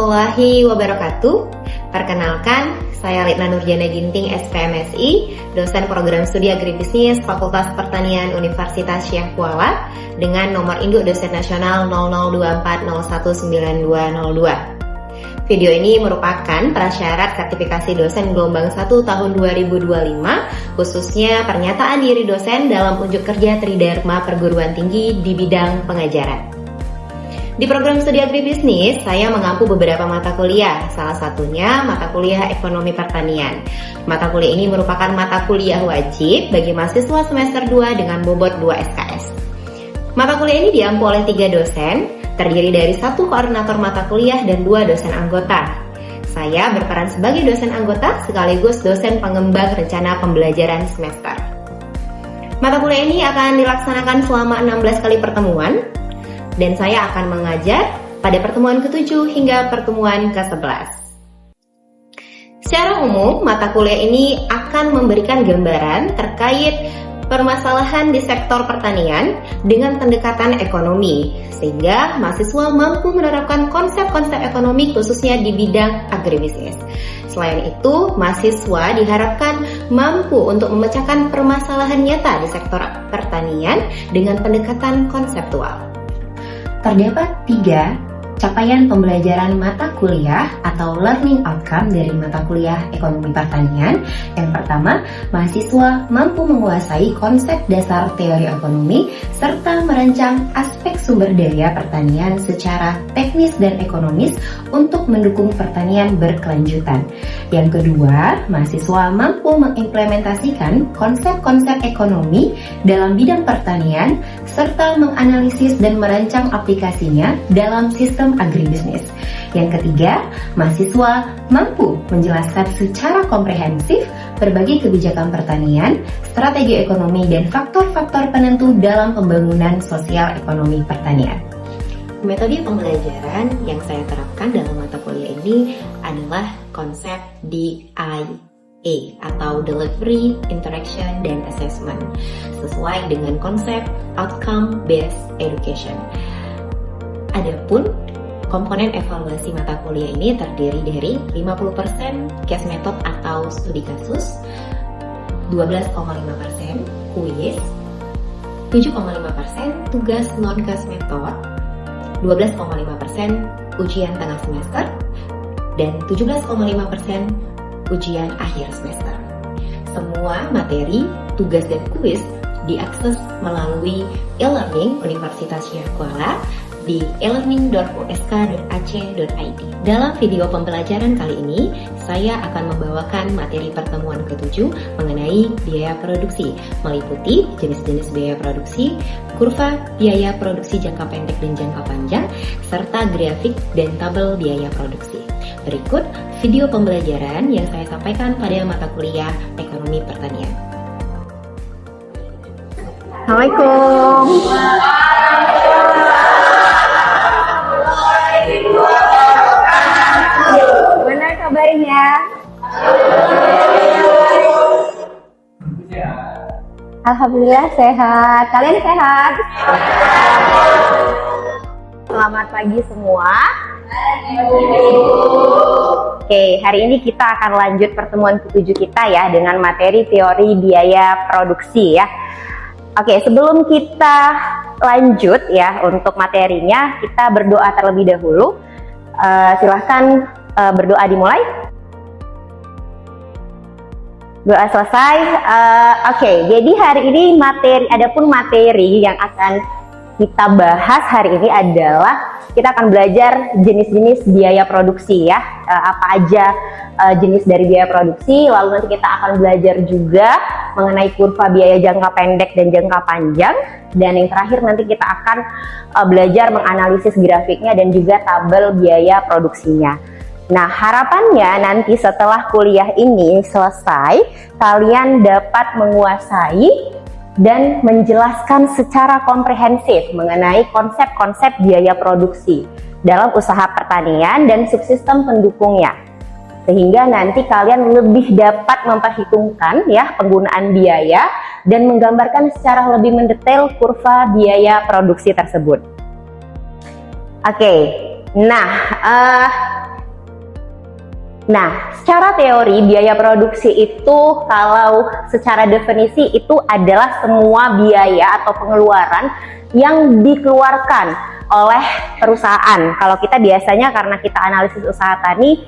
warahmatullahi wabarakatuh. Perkenalkan, saya Litna Nurjana Ginting, SPMSI, dosen program studi agribisnis Fakultas Pertanian Universitas Syekh Kuala dengan nomor induk dosen nasional 0024019202. Video ini merupakan prasyarat sertifikasi dosen gelombang 1 tahun 2025, khususnya pernyataan diri dosen dalam unjuk kerja Tridharma Perguruan Tinggi di bidang pengajaran. Di program studi agribisnis, saya mengampu beberapa mata kuliah, salah satunya mata kuliah ekonomi pertanian. Mata kuliah ini merupakan mata kuliah wajib bagi mahasiswa semester 2 dengan bobot 2 SKS. Mata kuliah ini diampu oleh 3 dosen, terdiri dari 1 koordinator mata kuliah dan 2 dosen anggota. Saya berperan sebagai dosen anggota sekaligus dosen pengembang rencana pembelajaran semester. Mata kuliah ini akan dilaksanakan selama 16 kali pertemuan, dan saya akan mengajar pada pertemuan ke-7 hingga pertemuan ke-11. Secara umum, mata kuliah ini akan memberikan gambaran terkait permasalahan di sektor pertanian dengan pendekatan ekonomi, sehingga mahasiswa mampu menerapkan konsep-konsep ekonomi khususnya di bidang agribisnis. Selain itu, mahasiswa diharapkan mampu untuk memecahkan permasalahan nyata di sektor pertanian dengan pendekatan konseptual. Terdapat 3 capaian pembelajaran mata kuliah atau learning outcome dari mata kuliah ekonomi pertanian. Yang pertama, mahasiswa mampu menguasai konsep dasar teori ekonomi serta merancang aspek sumber daya pertanian secara teknis dan ekonomis untuk mendukung pertanian berkelanjutan. Yang kedua, mahasiswa mampu mengimplementasikan konsep-konsep ekonomi dalam bidang pertanian serta menganalisis dan merancang aplikasinya dalam sistem agribisnis. Yang ketiga, mahasiswa mampu menjelaskan secara komprehensif berbagai kebijakan pertanian, strategi ekonomi, dan faktor-faktor penentu dalam pembangunan sosial ekonomi pertanian. Metode pembelajaran yang saya terapkan dalam mata kuliah ini adalah konsep DIA atau Delivery, Interaction, dan Assessment, sesuai dengan konsep Outcome Based Education. Adapun komponen evaluasi mata kuliah ini terdiri dari 50% case method atau studi kasus, 12,5% kuis, 7,5% tugas non-case method, 12,5% ujian tengah semester, dan 17,5% ujian akhir semester. Semua materi, tugas, dan kuis diakses melalui e-learning Universitas Syekh Kuala di elearning.usk.ac.id. Dalam video pembelajaran kali ini, saya akan membawakan materi pertemuan ke-7 mengenai biaya produksi, meliputi jenis-jenis biaya produksi, kurva biaya produksi jangka pendek dan jangka panjang, serta grafik dan tabel biaya produksi. Berikut video pembelajaran yang saya sampaikan pada mata kuliah Ekonomi Pertanian. Assalamualaikum. Gimana kabarnya? Alhamdulillah sehat. Kalian sehat? Selamat pagi semua. Oke, hari ini kita akan lanjut pertemuan ke-7 kita ya dengan materi teori biaya produksi ya. Oke, sebelum kita lanjut ya untuk materinya, kita berdoa terlebih dahulu. Silahkan berdoa dimulai. Doa selesai. Oke, jadi hari ini adapun materi yang akan kita bahas hari ini adalah kita akan belajar jenis-jenis biaya produksi ya. Apa aja jenis dari biaya produksi, lalu nanti kita akan belajar juga mengenai kurva biaya jangka pendek dan jangka panjang, dan yang terakhir nanti kita akan belajar menganalisis grafiknya dan juga tabel biaya produksinya. Nah, harapannya nanti setelah kuliah ini selesai, kalian dapat menguasai dan menjelaskan secara komprehensif mengenai konsep-konsep biaya produksi dalam usaha pertanian dan subsistem pendukungnya. Sehingga nanti kalian lebih dapat memperhitungkan ya penggunaan biaya dan menggambarkan secara lebih mendetail kurva biaya produksi tersebut. Oke, nah Nah, secara teori biaya produksi itu kalau secara definisi itu adalah semua biaya atau pengeluaran yang dikeluarkan oleh perusahaan. Kalau kita biasanya karena kita analisis usaha tani,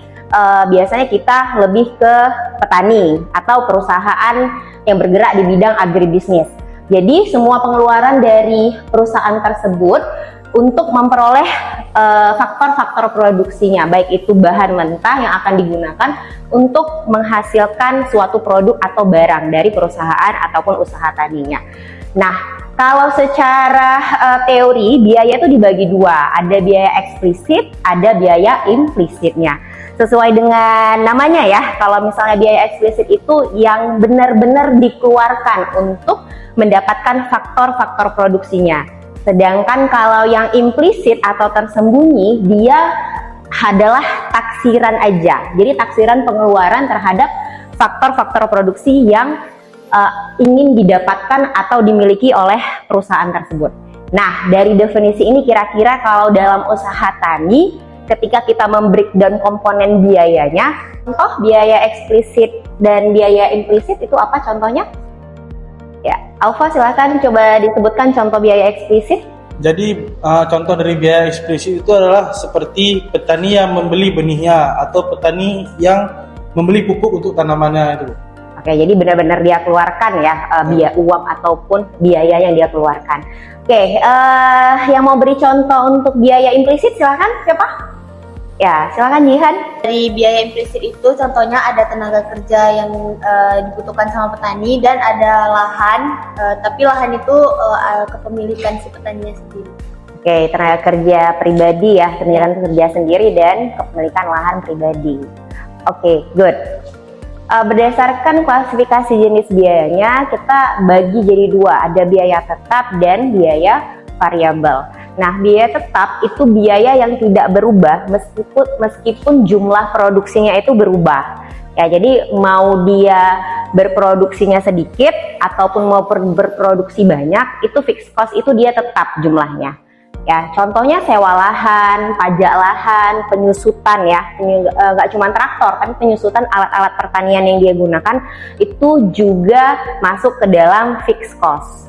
biasanya kita lebih ke petani atau perusahaan yang bergerak di bidang agribisnis. Jadi semua pengeluaran dari perusahaan tersebut untuk memperoleh faktor-faktor produksinya, baik itu bahan mentah yang akan digunakan untuk menghasilkan suatu produk atau barang dari perusahaan ataupun usaha taninya. Nah, kalau secara teori biaya itu dibagi dua, ada biaya eksplisit, ada biaya implisitnya. Sesuai dengan namanya ya, kalau misalnya biaya eksplisit itu yang benar-benar dikeluarkan untuk mendapatkan faktor-faktor produksinya. Sedangkan kalau yang implisit atau tersembunyi, dia adalah taksiran aja. Jadi taksiran pengeluaran terhadap faktor-faktor produksi yang ingin didapatkan atau dimiliki oleh perusahaan tersebut. Nah, dari definisi ini kira-kira kalau dalam usaha tani, ketika kita membreakdown komponen biayanya, contoh biaya eksplisit dan biaya implisit itu apa contohnya? Ya, Alfa silakan coba disebutkan contoh biaya eksplisit. Jadi contoh dari biaya eksplisit itu adalah seperti petani yang membeli benihnya atau petani yang membeli pupuk untuk tanamannya itu. Oke, jadi benar-benar dia keluarkan ya biaya uang ataupun biaya yang dia keluarkan. Oke, yang mau beri contoh untuk biaya implisit silakan siapa? Ya, silakan Jihan. Dari biaya implisit itu contohnya ada tenaga kerja yang dibutuhkan sama petani dan ada lahan, tapi lahan itu kepemilikan si petaninya sendiri. Oke, tenaga kerja pribadi ya, tenaga kerja sendiri dan kepemilikan lahan pribadi. Oke, good. Berdasarkan klasifikasi jenis biayanya, kita bagi jadi dua, ada biaya tetap dan biaya variabel. Nah, biaya tetap itu biaya yang tidak berubah meskipun jumlah produksinya itu berubah. Ya, jadi mau dia berproduksinya sedikit ataupun mau berproduksi banyak, itu fixed cost itu dia tetap jumlahnya. Ya, contohnya sewa lahan, pajak lahan, penyusutan ya, nggak cuma traktor, tapi penyusutan alat-alat pertanian yang dia gunakan itu juga masuk ke dalam fixed cost.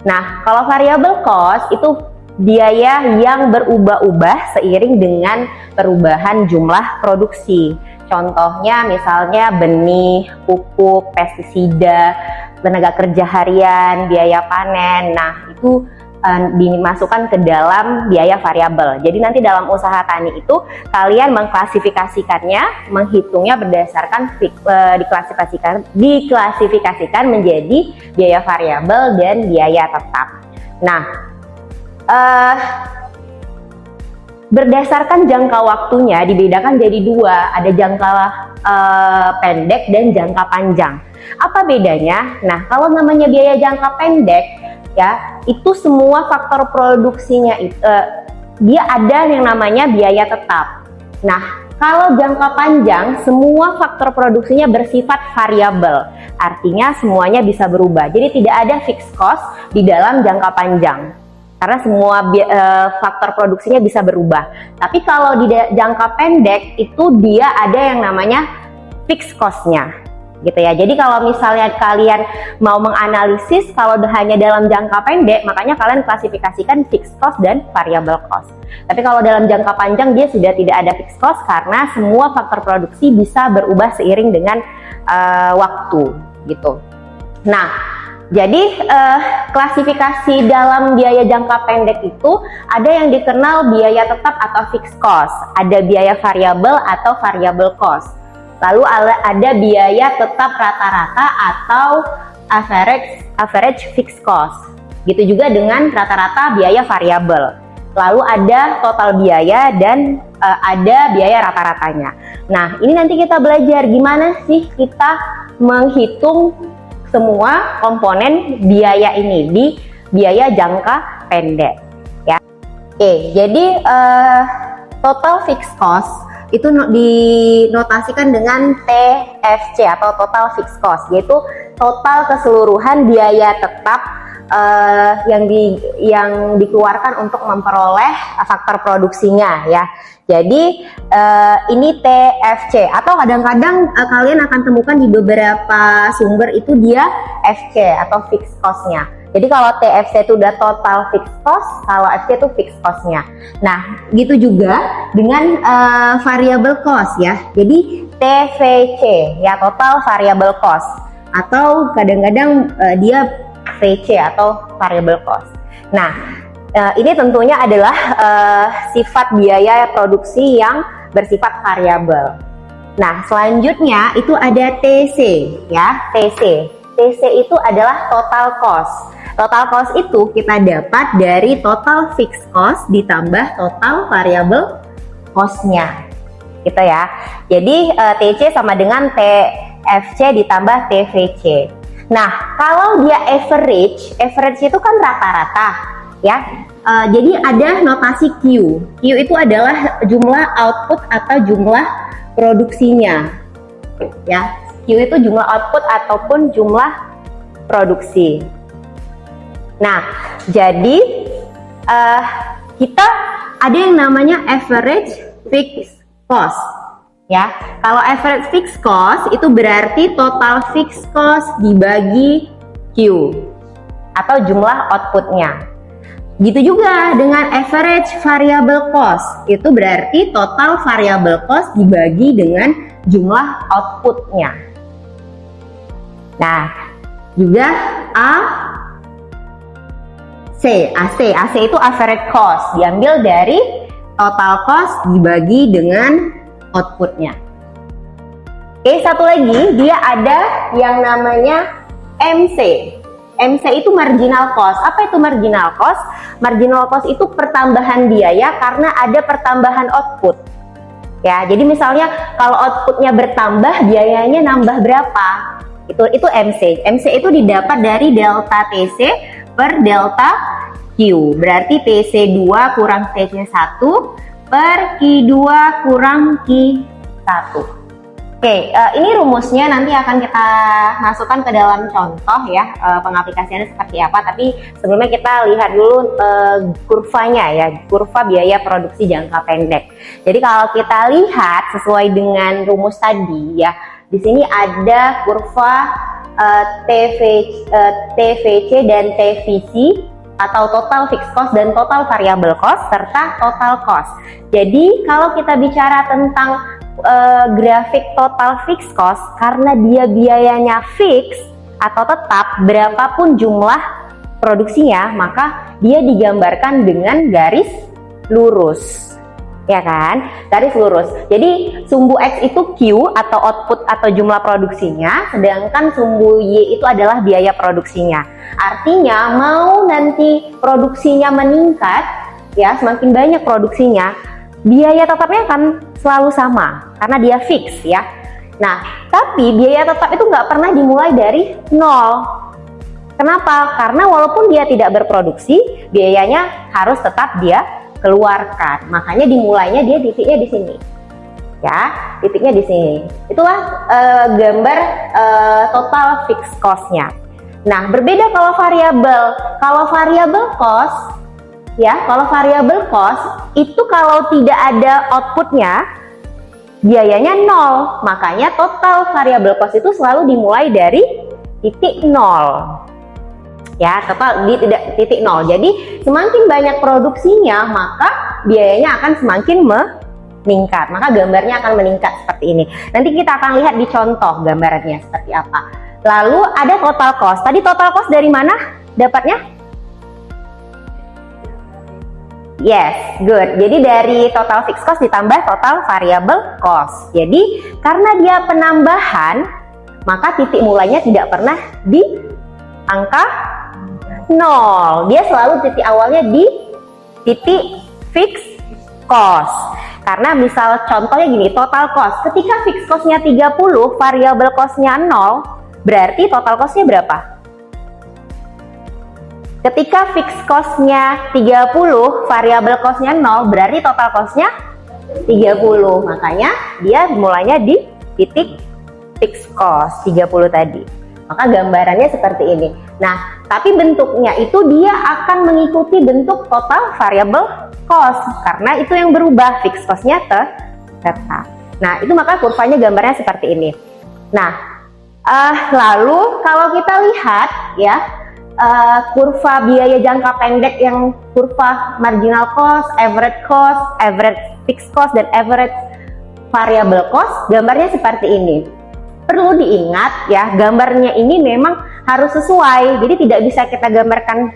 Nah, kalau variable cost itu biaya yang berubah-ubah seiring dengan perubahan jumlah produksi. Contohnya misalnya benih, pupuk, pestisida, tenaga kerja harian, biaya panen. Nah, itu dimasukkan ke dalam biaya variabel. Jadi nanti dalam usaha tani itu kalian mengklasifikasikannya, menghitungnya berdasarkan diklasifikasikan menjadi biaya variabel dan biaya tetap. Nah, berdasarkan jangka waktunya dibedakan jadi dua, ada jangka pendek dan jangka panjang. Apa bedanya? Nah, kalau namanya biaya jangka pendek ya, itu semua faktor produksinya dia ada yang namanya biaya tetap. Nah, kalau jangka panjang semua faktor produksinya bersifat variabel, artinya semuanya bisa berubah. Jadi tidak ada fixed cost di dalam jangka panjang karena semua faktor produksinya bisa berubah. Tapi kalau di jangka pendek itu dia ada yang namanya fixed cost-nya, gitu ya. Jadi kalau misalnya kalian mau menganalisis kalau hanya dalam jangka pendek, makanya kalian klasifikasikan fixed cost dan variable cost. Tapi kalau dalam jangka panjang dia sudah tidak ada fixed cost karena semua faktor produksi bisa berubah seiring dengan waktu, gitu. Nah, jadi klasifikasi dalam biaya jangka pendek itu ada yang dikenal biaya tetap atau fixed cost, ada biaya variabel atau variable cost. Lalu ada biaya tetap rata-rata atau average fixed cost. Gitu juga dengan rata-rata biaya variabel. Lalu ada total biaya dan ada biaya rata-ratanya. Nah, ini nanti kita belajar gimana sih kita menghitung semua komponen biaya ini di biaya jangka pendek. Ya. Oke, jadi total fixed cost itu dinotasikan dengan TFC atau total fixed cost, yaitu total keseluruhan biaya tetap yang dikeluarkan untuk memperoleh faktor produksinya ya. Jadi ini TFC, atau kadang-kadang kalian akan temukan di beberapa sumber itu dia FC atau fixed cost-nya. Jadi kalau TFC itu udah total fixed cost, kalau FC itu fixed cost-nya. Nah, gitu juga dengan variable cost ya. Jadi TVC ya, total variable cost, atau kadang-kadang dia VC atau variable cost. Nah, ini tentunya adalah sifat biaya produksi yang bersifat variabel. Nah, selanjutnya itu ada TC ya, TC. TC itu adalah total cost. Total cost itu kita dapat dari total fixed cost ditambah total variable cost-nya. Gitu ya. Jadi TC sama dengan TFC ditambah TVC. Nah, kalau dia average itu kan rata-rata ya. Jadi ada notasi Q. Q itu adalah jumlah output atau jumlah produksinya. Ya, Q itu jumlah output ataupun jumlah produksi. Nah, jadi kita ada yang namanya average fixed cost. Ya, kalau average fixed cost itu berarti total fixed cost dibagi Q atau jumlah outputnya. Gitu juga dengan average variable cost, itu berarti total variable cost dibagi dengan jumlah outputnya. Nah, juga AC itu average cost, diambil dari total cost dibagi dengan outputnya. Oke, satu lagi dia ada yang namanya MC. MC itu marginal cost. Apa itu marginal cost? Marginal cost itu pertambahan biaya karena ada pertambahan output. Ya, jadi misalnya kalau outputnya bertambah, biayanya nambah berapa? Itu MC. MC itu didapat dari delta TC per delta Q. Berarti TC2 kurang TC1 per Q2 kurang Q1. Oke, ini rumusnya nanti akan kita masukkan ke dalam contoh ya, pengaplikasiannya seperti apa. Tapi sebelumnya kita lihat dulu kurvanya ya, kurva biaya produksi jangka pendek. Jadi kalau kita lihat sesuai dengan rumus tadi ya, di sini ada kurva TVC dan TVC atau total fixed cost dan total variable cost serta total cost. Jadi kalau kita bicara tentang grafik total fixed cost, karena dia biayanya fix atau tetap berapapun jumlah produksinya, maka dia digambarkan dengan garis lurus, ya kan, garis lurus. Jadi sumbu X itu Q atau output atau jumlah produksinya, sedangkan sumbu Y itu adalah biaya produksinya. Artinya mau nanti produksinya meningkat ya, semakin banyak produksinya, biaya tetapnya akan selalu sama karena dia fix ya. Nah, tapi biaya tetap itu nggak pernah dimulai dari nol. Kenapa? Karena walaupun dia tidak berproduksi, biayanya harus tetap dia keluarkan. Makanya dimulainya dia titiknya di sini. Ya, titiknya di sini. Itulah gambar total fixed cost-nya. Nah, berbeda kalau variabel. Kalau variable cost ya, kalau variable cost itu kalau tidak ada outputnya, biayanya nol. Makanya total variable cost itu selalu dimulai dari titik nol. Ya, total di titik nol. Jadi semakin banyak produksinya, maka biayanya akan semakin meningkat. Maka gambarnya akan meningkat seperti ini. Nanti kita akan lihat di contoh gambarannya seperti apa. Lalu ada total cost. Tadi total cost dari mana dapatnya? Yes, good. Jadi dari total fixed cost ditambah total variable cost. Jadi karena dia penambahan, maka titik mulainya tidak pernah di angka 0. Dia selalu titik awalnya di titik fixed cost. Karena misal contohnya gini, total cost. Ketika fixed cost-nya 30, variable cost-nya 0, berarti total cost-nya berapa? Ketika fixed cost-nya 30, variable cost-nya 0, berarti total cost-nya 30. Makanya dia mulainya di titik fixed cost 30 tadi. Maka gambarannya seperti ini. Nah, tapi bentuknya itu dia akan mengikuti bentuk total variable cost karena itu yang berubah, fixed cost-nya tetap. Nah, itu maka kurvanya gambarnya seperti ini. Nah, lalu kalau kita lihat ya, kurva biaya jangka pendek yang kurva marginal cost, average fixed cost, dan average variable cost, gambarnya seperti ini. Perlu diingat ya, gambarnya ini memang harus sesuai, jadi tidak bisa kita gambarkan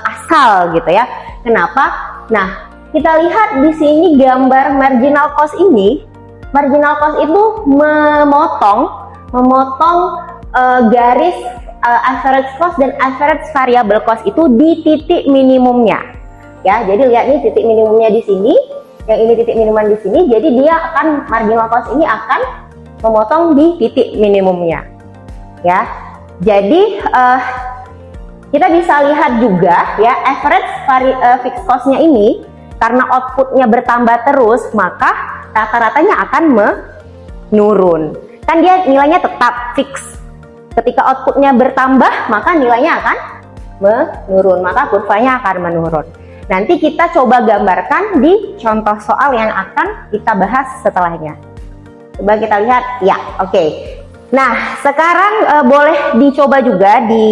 asal gitu ya. Kenapa? Nah, kita lihat di sini gambar marginal cost ini. Marginal cost itu memotong garis average cost dan average variable cost itu di titik minimumnya. Ya, jadi lihat nih titik minimumnya di sini, yang ini titik minimum di sini. Jadi dia akan marginal cost ini akan memotong di titik minimumnya. Ya, jadi kita bisa lihat juga ya average fixed cost-nya ini karena outputnya bertambah terus, maka rata-ratanya akan menurun. Kan dia nilainya tetap fix. Ketika outputnya bertambah, maka nilainya akan menurun, maka kurvanya akan menurun. Nanti kita coba gambarkan di contoh soal yang akan kita bahas setelahnya. Coba kita lihat, ya, oke. Nah, sekarang boleh dicoba juga di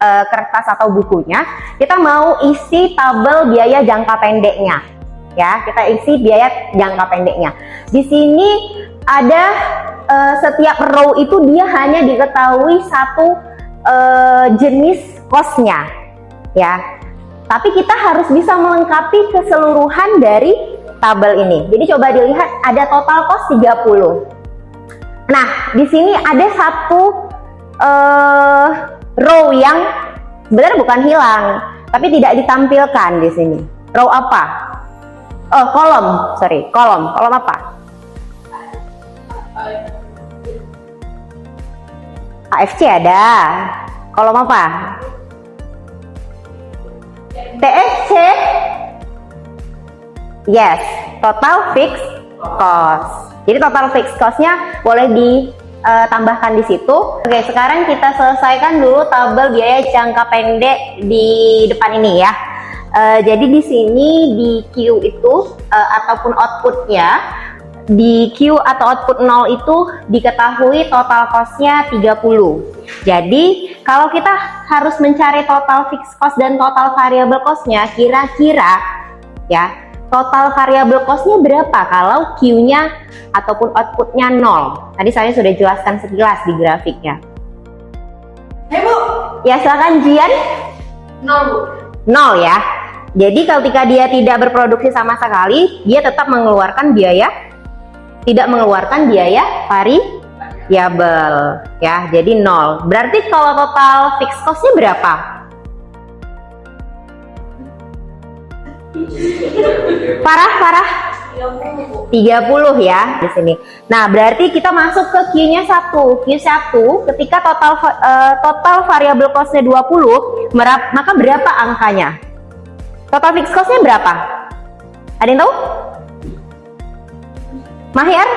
kertas atau bukunya. Kita mau isi tabel biaya jangka pendeknya, ya. Kita isi biaya jangka pendeknya. Di sini ada setiap row itu dia hanya diketahui satu jenis cost-nya, ya. Tapi kita harus bisa melengkapi keseluruhan dari tabel ini. Jadi coba dilihat, ada total cost 30. Nah, di sini ada satu row yang sebenarnya bukan hilang, tapi tidak ditampilkan di sini. Row apa? Oh, kolom. Sorry, kolom. Kolom apa? AFC ada. Kolom apa? TSC. Yes, total fixed cost. Jadi total fixed cost-nya boleh ditambahkan di situ. Oke, sekarang kita selesaikan dulu tabel biaya jangka pendek di depan ini ya. Jadi di sini di Q itu ataupun outputnya, di Q atau output 0 itu diketahui total cost-nya 30. Jadi kalau kita harus mencari total fixed cost dan total variable cost-nya, kira-kira ya total variable cost-nya berapa kalau Q-nya ataupun output-nya 0? Tadi saya sudah jelaskan sekilas di grafiknya. Bu. Ya, silakan Jian. 0, Bu. 0 ya. Jadi ketika dia tidak berproduksi sama sekali, dia tetap mengeluarkan biaya, tidak mengeluarkan biaya variabel ya. Jadi 0. Berarti kalau total fixed cost-nya berapa? Parah 30 ya di sini. Nah, berarti kita masuk ke Q-nya 1. Q1 ketika total variable cost-nya 20, maka berapa angkanya? Total fixed cost-nya berapa? Ada yang tahu? Mahir?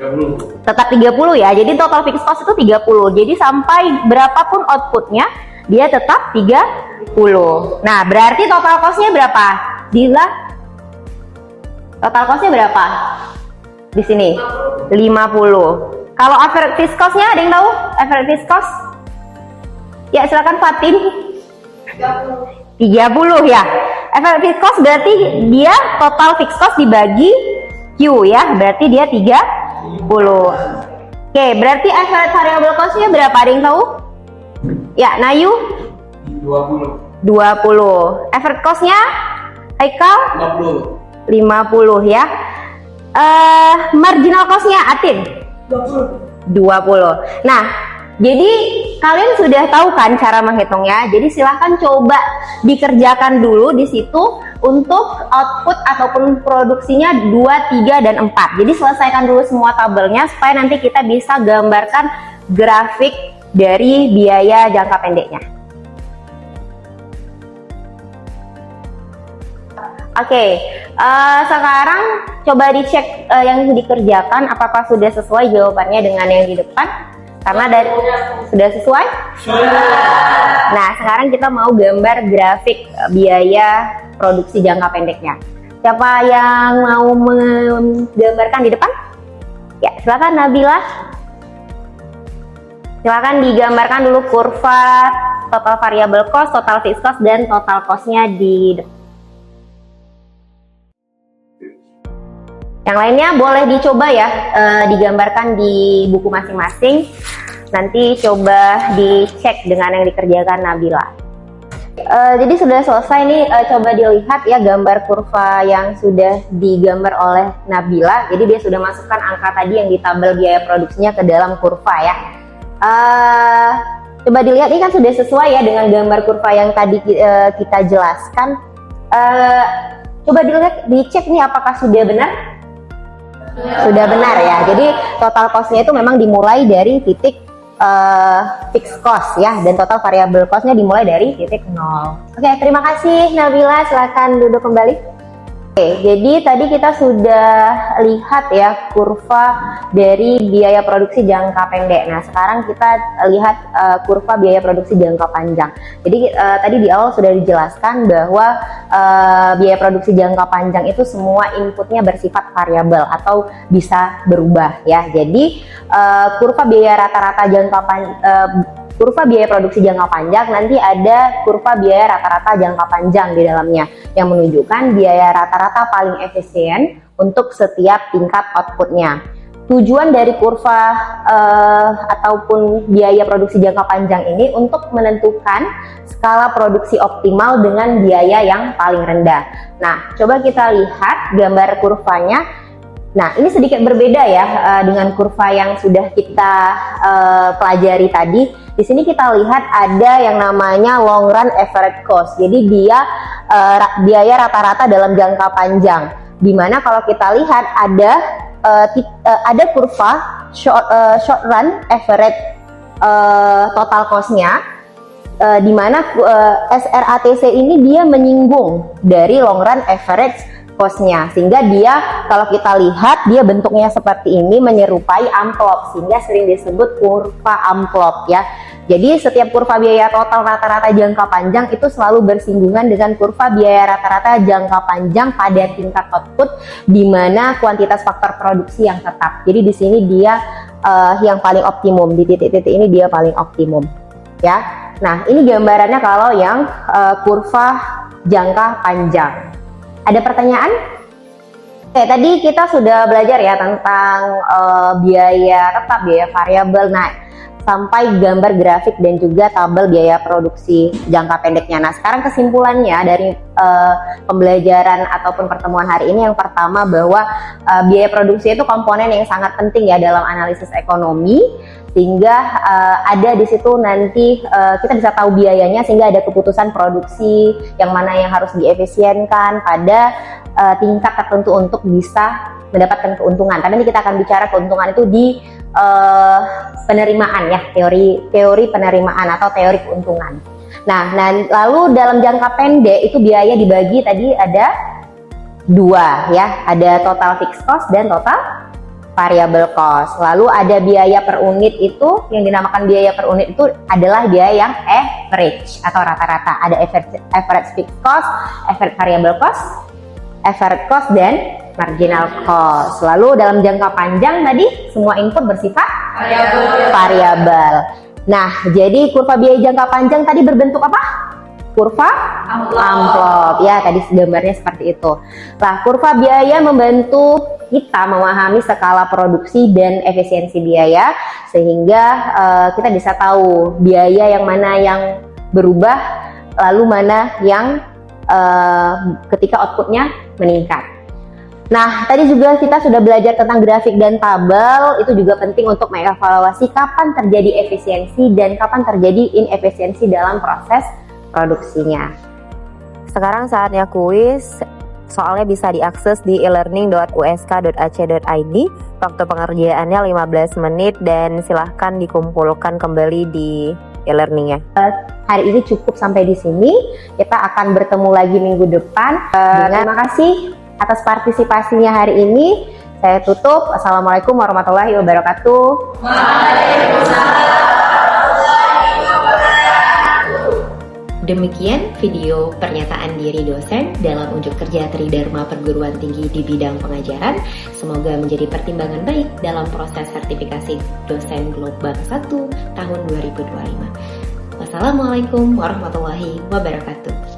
30. Tetap 30 ya. Jadi total fixed cost itu 30. Jadi sampai berapapun outputnya, dia tetap 30. Nah, berarti total cost-nya berapa? Bila total cost-nya berapa? Di sini 50. Kalau average fixed cost-nya ada yang tahu? Average fixed cost? Ya, silakan Fatin. 30 ya. Average fixed cost berarti dia total fixed cost dibagi Q ya. Berarti dia 30. Oke, berarti average variable cost-nya berapa? Ada yang tahu? Ya, Nayu? 20. Average cost-nya? Haikal? 50 ya. Marginal cost-nya Atin? 20. Nah, jadi kalian sudah tahu kan cara menghitungnya. Jadi silahkan coba dikerjakan dulu di situ untuk output ataupun produksinya 2, 3, dan 4. Jadi selesaikan dulu semua tabelnya supaya nanti kita bisa gambarkan grafik dari biaya jangka pendeknya. Oke, sekarang coba dicek yang dikerjakan apakah sudah sesuai jawabannya dengan yang di depan. Karena dari sudah sesuai? Nah, sekarang kita mau gambar grafik biaya produksi jangka pendeknya. Siapa yang mau menggambarkan di depan? Ya, silakan Nabila. Silakan digambarkan dulu kurva total variable cost, total fixed cost, dan total cost-nya di depan. Yang lainnya boleh dicoba ya, digambarkan di buku masing-masing. Nanti coba dicek dengan yang dikerjakan Nabila. Jadi sudah selesai nih, coba dilihat ya gambar kurva yang sudah digambar oleh Nabila. Jadi dia sudah masukkan angka tadi yang di tabel biaya produksinya ke dalam kurva ya. Coba dilihat, ini kan sudah sesuai ya dengan gambar kurva yang tadi kita jelaskan. Coba dilihat, dicek nih apakah sudah benar? Sudah benar ya. Jadi total cost-nya itu memang dimulai dari titik fixed cost ya, dan total variable cost-nya dimulai dari titik 0. Oke, terima kasih Nabila, silakan duduk kembali. Oke, jadi tadi kita sudah lihat ya kurva dari biaya produksi jangka pendek. Nah, sekarang kita lihat kurva biaya produksi jangka panjang. Jadi tadi di awal sudah dijelaskan bahwa biaya produksi jangka panjang itu semua inputnya bersifat variabel atau bisa berubah ya. Jadi kurva biaya rata-rata kurva biaya produksi jangka panjang, nanti ada kurva biaya rata-rata jangka panjang di dalamnya yang menunjukkan biaya rata-rata paling efisien untuk setiap tingkat outputnya. Tujuan dari kurva ataupun biaya produksi jangka panjang ini untuk menentukan skala produksi optimal dengan biaya yang paling rendah. Nah, coba kita lihat gambar kurvanya. Nah, ini sedikit berbeda ya dengan kurva yang sudah kita pelajari tadi. Di sini kita lihat ada yang namanya long run average cost. Jadi dia biaya rata-rata dalam jangka panjang. Dimana kalau kita lihat ada kurva short run average total cost-nya. Dimana SRATC ini dia menyinggung dari long run average cost-nya, sehingga dia kalau kita lihat dia bentuknya seperti ini, menyerupai amplop, sehingga sering disebut kurva amplop ya. Jadi setiap kurva biaya total rata-rata jangka panjang itu selalu bersinggungan dengan kurva biaya rata-rata jangka panjang pada tingkat output, di mana kuantitas faktor produksi yang tetap. Jadi di sini dia yang paling optimum, di titik-titik ini dia paling optimum ya. Nah, ini gambarannya kalau yang kurva jangka panjang. Ada pertanyaan? Oke, tadi kita sudah belajar ya tentang biaya tetap, biaya variabel. Nah, sampai gambar grafik dan juga tabel biaya produksi jangka pendeknya. Nah, sekarang kesimpulannya dari pembelajaran ataupun pertemuan hari ini, yang pertama bahwa biaya produksi itu komponen yang sangat penting ya dalam analisis ekonomi, sehingga ada di situ nanti kita bisa tahu biayanya, sehingga ada keputusan produksi yang mana yang harus diefisienkan pada tingkat tertentu untuk bisa mendapatkan keuntungan. Tapi nanti kita akan bicara keuntungan itu di penerimaan ya, teori penerimaan atau teori keuntungan. Nah, lalu dalam jangka pendek itu biaya dibagi tadi ada dua ya, ada total fixed cost dan total variable cost. Lalu ada biaya per unit, itu yang dinamakan biaya per unit itu adalah biaya yang average atau rata-rata. Ada average fixed cost, average variable cost, average cost, dan marginal cost. Lalu dalam jangka panjang tadi semua input bersifat variabel. Nah, jadi kurva biaya jangka panjang tadi berbentuk apa? Kurva amplop ya, tadi gambarnya seperti itu. Nah, kurva biaya membantu kita memahami skala produksi dan efisiensi biaya, sehingga kita bisa tahu biaya yang mana yang berubah, lalu mana yang ketika outputnya meningkat. Nah, tadi juga kita sudah belajar tentang grafik dan tabel. Itu juga penting untuk mengevaluasi kapan terjadi efisiensi dan kapan terjadi inefisiensi dalam proses produksinya. Sekarang saatnya kuis. Soalnya bisa diakses di elearning.usk.ac.id. Waktu pengerjaannya 15 menit dan silahkan dikumpulkan kembali di e-learningnya. Hari ini cukup sampai di sini. Kita akan bertemu lagi minggu depan. Terima kasih atas partisipasinya hari ini. Saya tutup. Assalamualaikum warahmatullahi wabarakatuh. Demikian video pernyataan diri dosen dalam unjuk kerja Tridharma Perguruan Tinggi di bidang pengajaran. Semoga menjadi pertimbangan baik dalam proses sertifikasi dosen Gelombang 1 tahun 2025. Wassalamualaikum warahmatullahi wabarakatuh.